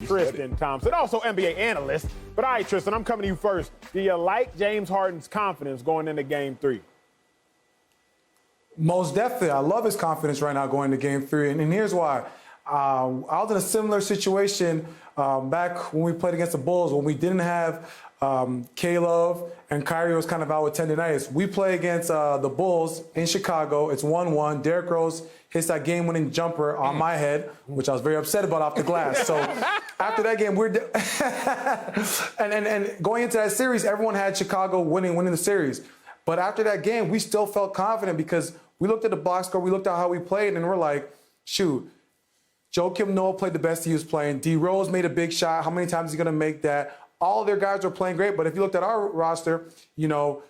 Tristan Thompson, also NBA analyst. But all right, Tristan, I'm coming to you first. Do you like James Harden's confidence going into Game 3? Most definitely. I love his confidence right now going into Game 3, and here's why. I was in a similar situation back when we played against the Bulls, when we didn't have Caleb and Kyrie was kind of out with tendonitis. We play against the Bulls in Chicago. It's 1-1. Derrick Rose hits that game-winning jumper on my head, which I was very upset about off the glass. So after that game, and going into that series, everyone had Chicago winning the series. But after that game, we still felt confident because we looked at the box score, we looked at how we played, and we're like, shoot, Joakim Noah played the best he was playing. D. Rose made a big shot. How many times is he going to make that? All their guys were playing great, but if you looked at our roster, you know,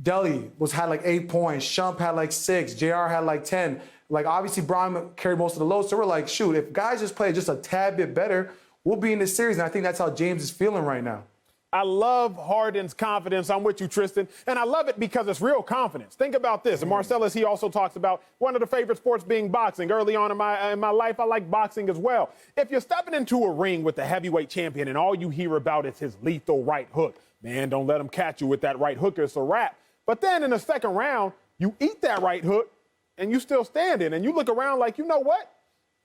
Deli had like 8 points. Shump had like 6. JR had like 10. Like, obviously, Brian carried most of the load. So we're like, shoot, if guys just play just a tad bit better, we'll be in this series. And I think that's how James is feeling right now. I love Harden's confidence. I'm with you, Tristan. And I love it because it's real confidence. Think about this. And Marcellus, he also talks about one of the favorite sports being boxing. Early on in my life, I like boxing as well. If you're stepping into a ring with the heavyweight champion and all you hear about is his lethal right hook, man, don't let him catch you with that right hook. It's a wrap. But then in the second round, you eat that right hook and you still standing. And you look around like, you know what?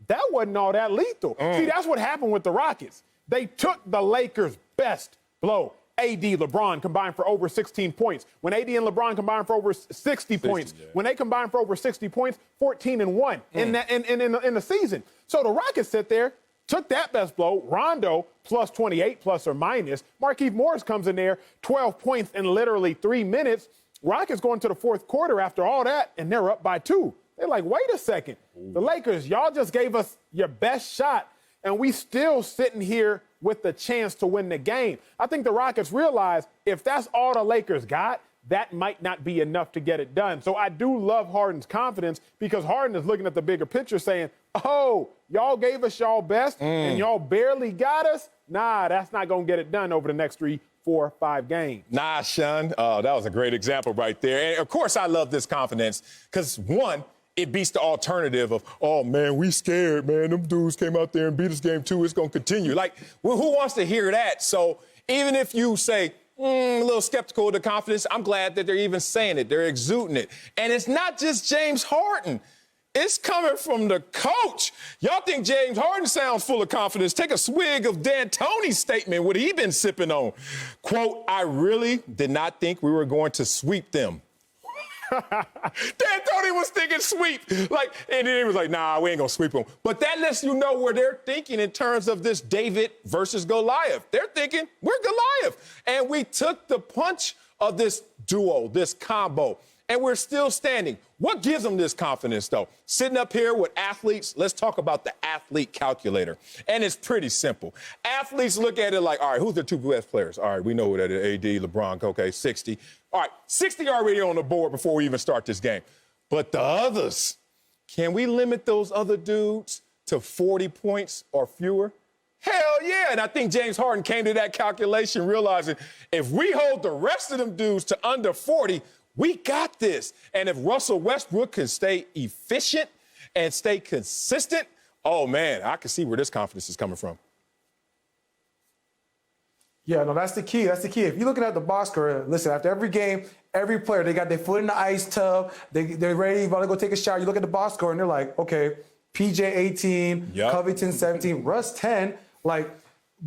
That wasn't all that lethal. See, that's what happened with the Rockets. They took the Lakers' best blow. AD, LeBron combined for over 16 points. When AD and LeBron combined for over 60 points, yeah. When they combined for over 60 points, 14-1 in the season. So the Rockets sit there, took that best blow. Rondo plus 28 plus or minus. Markieff Morris comes in there, 12 points in literally 3 minutes. Rockets going to the fourth quarter after all that, and they're up by 2. They're like, wait a second. The Lakers, y'all just gave us your best shot, and we still sitting here with the chance to win the game. I think the Rockets realize if that's all the Lakers got, that might not be enough to get it done. So I do love Harden's confidence because Harden is looking at the bigger picture saying, oh, y'all gave us y'all best and y'all barely got us? Nah, that's not going to get it done over the next 3, 4, 5 games. Nah, Sean, that was a great example right there. And, of course, I love this confidence because, one, it beats the alternative of, oh, man, we scared, man. Them dudes came out there and beat us game 2. It's going to continue. Like, well, who wants to hear that? So even if you say, a little skeptical of the confidence, I'm glad that they're even saying it. They're exuding it. And it's not just James Harden. It's coming from the coach. Y'all think James Harden sounds full of confidence? Take a swig of D'Antoni's statement, what he been sipping on. Quote, I really did not think we were going to sweep them. D'Antoni was thinking sweep. And then he was like, nah, we ain't going to sweep them. But that lets you know where they're thinking in terms of this David versus Goliath. They're thinking, we're Goliath. And we took the punch of this duo, this combo, and we're still standing. What gives them this confidence, though? Sitting up here with athletes, let's talk about the athlete calculator. And it's pretty simple. Athletes look at it like, all right, who's the 2 best players? All right, we know that AD, LeBron, okay, 60. All right, 60 already on the board before we even start this game. But the others, can we limit those other dudes to 40 points or fewer? Hell yeah, and I think James Harden came to that calculation realizing if we hold the rest of them dudes to under 40, we got this. And if Russell Westbrook can stay efficient and stay consistent, oh, man, I can see where this confidence is coming from. Yeah, no, that's the key. That's the key. If you're looking at the box score, listen, after every game, every player, they got their foot in the ice tub. They're ready, about to go take a shower. You look at the box score, and they're like, okay, PJ 18, Covington 17, Russ 10. Like,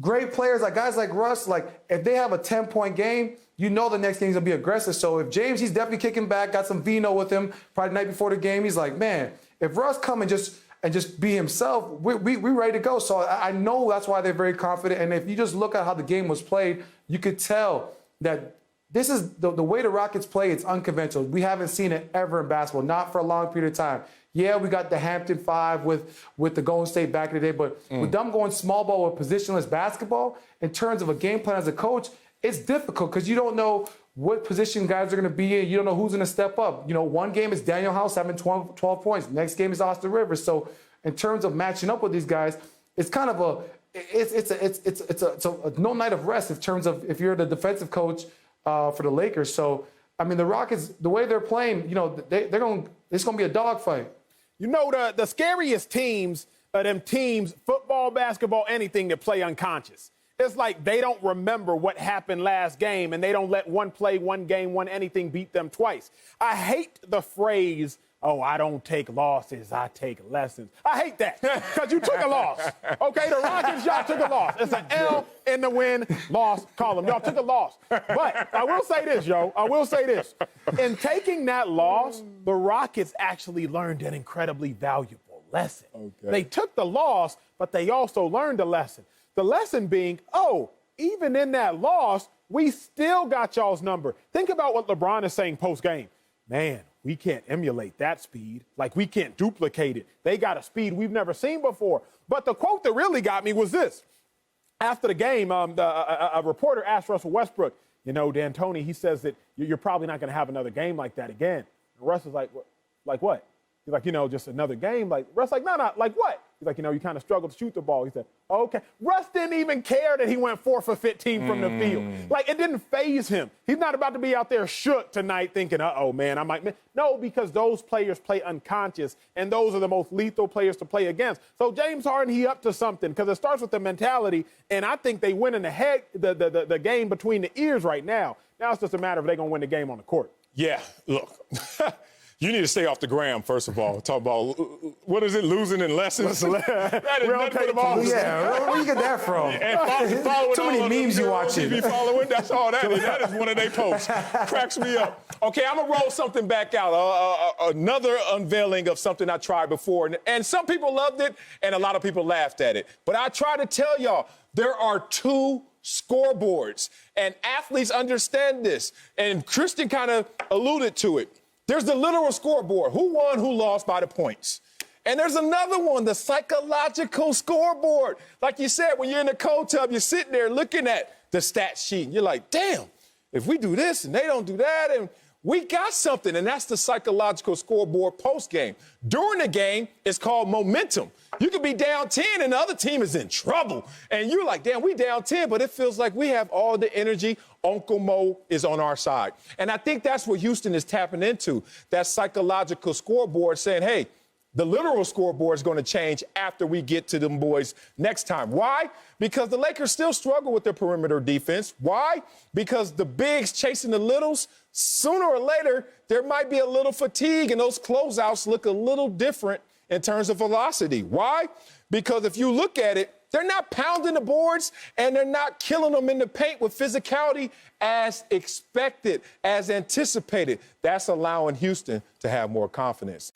great players, like guys like Russ, like, if they have a 10-point game, you know the next game's going to be aggressive. So if James, he's definitely kicking back, got some vino with him probably the night before the game. He's like, man, if Russ come and just be himself, we ready to go. So I know that's why they're very confident. And if you just look at how the game was played, you could tell that this is the way the Rockets play. It's unconventional. We haven't seen it ever in basketball, not for a long period of time. Yeah, we got the Hampton 5 with the Golden State back in the day, but with them going small ball with positionless basketball, in terms of a game plan as a coach, it's difficult because you don't know what position guys are going to be in. You don't know who's going to step up. You know, one game is Daniel House having 12 points. Next game is Austin Rivers. So in terms of matching up with these guys, it's kind of it's a no night of rest in terms of if you're the defensive coach for the Lakers. So, I mean, the Rockets, the way they're playing, you know, it's going to be a dogfight. You know, the scariest teams of them teams, football, basketball, anything, that play unconscious. It's like they don't remember what happened last game, and they don't let one play, one game, one anything beat them twice. I hate the phrase, oh, I don't take losses, I take lessons. I hate that, because you took a loss. Okay, the Rockets, y'all took a loss. It's an L in the win-loss column. Y'all took a loss. But I will say this, I will say this. In taking that loss, the Rockets actually learned an incredibly valuable lesson. Okay. They took the loss, but they also learned a lesson. The lesson being, oh, even in that loss, we still got y'all's number. Think about what LeBron is saying post-game. Man, we can't emulate that speed. Like, we can't duplicate it. They got a speed we've never seen before. But the quote that really got me was this. After the game, a reporter asked Russell Westbrook, you know, D'Antoni, he says that you're probably not going to have another game like that again. And Russ is like, like what? He's like, you know, just another game. Like, Russ like, no, like what? He's like, you know, you kind of struggled to shoot the ball. He said, oh, okay. Russ didn't even care that he went 4 for 15 from the field. Like, it didn't faze him. He's not about to be out there shook tonight thinking, uh-oh, man, I might miss. No, because those players play unconscious, and those are the most lethal players to play against. So James Harden, he up to something, because it starts with the mentality, and I think they win in the game between the ears right now. Now it's just a matter of they're going to win the game on the court. Yeah, look. You need to stay off the gram, first of all. Talk about, what is it, losing in lessons? That is nothing but a ball. Yeah, where you get that from? And following too many memes you watching. TV following, that's all that is. That is one of their posts. Cracks me up. Okay, I'm going to roll something back out. Another unveiling of something I tried before. And some people loved it, and a lot of people laughed at it. But I try to tell y'all, there are 2 scoreboards, and athletes understand this. And Tristan kind of alluded to it. There's the literal scoreboard, who won, who lost by the points. And there's another one, the psychological scoreboard. Like you said, when you're in the cold tub, you're sitting there looking at the stat sheet, and you're like, damn, if we do this and they don't do that, and we got something, and that's the psychological scoreboard post-game. During the game, it's called momentum. You could be down 10 and the other team is in trouble. And you're like, damn, we down 10, but it feels like we have all the energy. Uncle Mo is on our side. And I think that's what Houston is tapping into, that psychological scoreboard saying, hey, the literal scoreboard is going to change after we get to them boys next time. Why? Because the Lakers still struggle with their perimeter defense. Why? Because the bigs chasing the littles, sooner or later, there might be a little fatigue, and those closeouts look a little different in terms of velocity. Why? Because if you look at it, they're not pounding the boards, and they're not killing them in the paint with physicality as expected, as anticipated. That's allowing Houston to have more confidence.